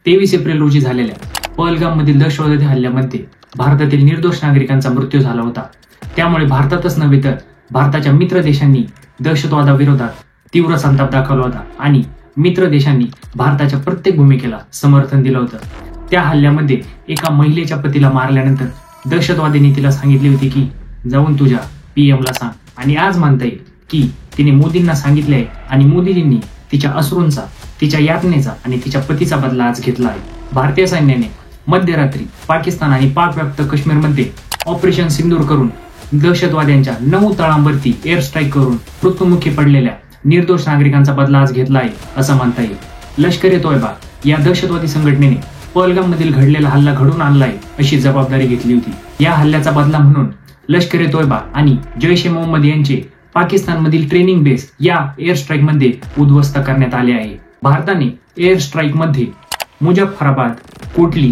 23 April रोजी झालेल्या पहलगाम मधील दहशतवादी हल्ल्यामध्ये भारतातील निर्दोष नागरिकांचा मृत्यू झाला होता। त्यामुळे भारतातच नव्हे तर भारताच्या मित्र देशांनी दहशतवादाविरोधात तीव्र संताप दाखवला होता आणि मित्र देशांनी भारताच्या प्रत्येक भूमिकेला समर्थन दिलं होतं। त्या हल्ल्यामध्ये एका महिलेच्या पतीला मारल्यानंतर दहशतवाद्यांनी तिला सांगितले होते की जाऊन तुझ्या PM ला सांग, आणि आज म्हणता येईल की तिने मोदींना सांगितले आहे आणि मोदीजींनी तिच्या अश्रूंचा, तिच्या यातनेचा आणि तिच्या पतीचा बदला आज घेतला आहे। भारतीय सैन्याने मध्यरात्री पाकिस्तान आणि पाक व्याप्त काश्मीरमध्ये ऑपरेशन सिंदूर करून दहशतवाद्यांच्या 9 तळांवरती एअर स्ट्राईक करून मृत्युमुखी पडलेल्या निर्दोष नागरिकांचा बदला आज घेतला आहे असं म्हणता येईल। लष्कर-ए-तोयबा या दहशतवादी संघटनेने पहलगाम मधील घडलेला हल्ला घडवून आणलाय अशी जबाबदारी घेतली होती। या हल्ल्याचा बदला म्हणून लष्कर-ए-तोयबा आणि जैश-ए-मोहम्मद यांचे पाकिस्तानमधील ट्रेनिंग बेस या एअर स्ट्राईक मध्ये उद्ध्वस्त करण्यात आले आहे। भारताने एअर स्ट्राईक मध्ये मुझफ्फराबाद, कोटली,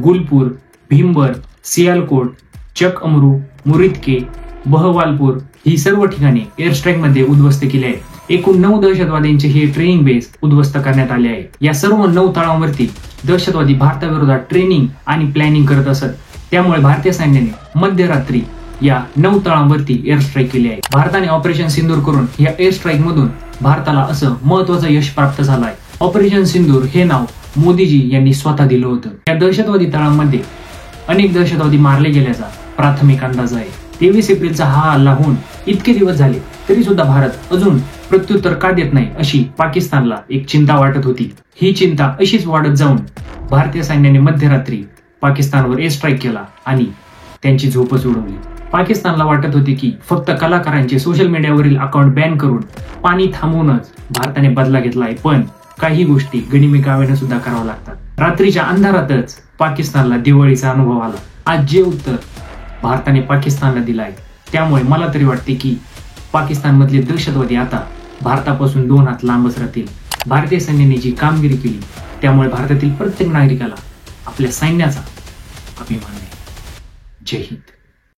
गुलपूर, भीमबर, सियालकोट, चक अमरू, मुरिदके, बहवालपूर ही सर्व ठिकाणे एअर स्ट्राईक मध्ये उद्ध्वस्त केले आहे। एकूण 9 दहशतवाद्यांचे हे ट्रेनिंग बेस उद्ध्वस्त करण्यात आले आहे। या सर्व 9 तळांवरती दहशतवादी भारताविरोधात ट्रेनिंग आणि प्लॅनिंग करत असत। त्यामुळे भारतीय सैन्याने मध्यरात्री या 9 तळांवरती एअर स्ट्राईक केली आहे। भारताने ऑपरेशन सिंदूर करून या एअर स्ट्राईक मधून भारताला असं महत्वाचं यश प्राप्त झालं आहे। ऑपरेशन सिंदूर हे नाव मोदीजी यांनी स्वतः दिलं होतं। या दहशतवादी तळांमध्ये अनेक दहशतवादी मारले गेल्याचा प्राथमिक अंदाज आहे। 23 एप्रिलचा हा हल्ला होऊन इतके दिवस झाले तरी सुद्धा भारत अजून प्रत्युत्तर का देत नाही अशी पाकिस्तानला एक चिंता वाटत होती। ही चिंता अशीच वाढत जाऊन भारतीय सैन्याने मध्यरात्री पाकिस्तानवर एअर स्ट्राईक केला आणि त्यांची झोपच उडवली। पाकिस्तानला वाटत होते की फक्त कलाकारांचे सोशल मीडियावरील अकाउंट बॅन करून पाणी थांबवूनच भारताने बदला घेतलाय, पण काही गोष्टी गनिमी-कावेने सुद्धा कराव्या लागतात। रात्रीच्या अंधारातच पाकिस्तानला दिवाळीचा अनुभव आला। आज जे उत्तर भारताने पाकिस्तानला दिलाय त्यामुळे मला तरी वाटते की पाकिस्तानमधले दहशतवादी आता भारतापासून 2 हात लांबच राहतील। भारतीय सैन्याने जी कामगिरी केली त्यामुळे भारतातील प्रत्येक नागरिकाला आपल्या सैन्याचा अभिमान आहे। जय हिंद।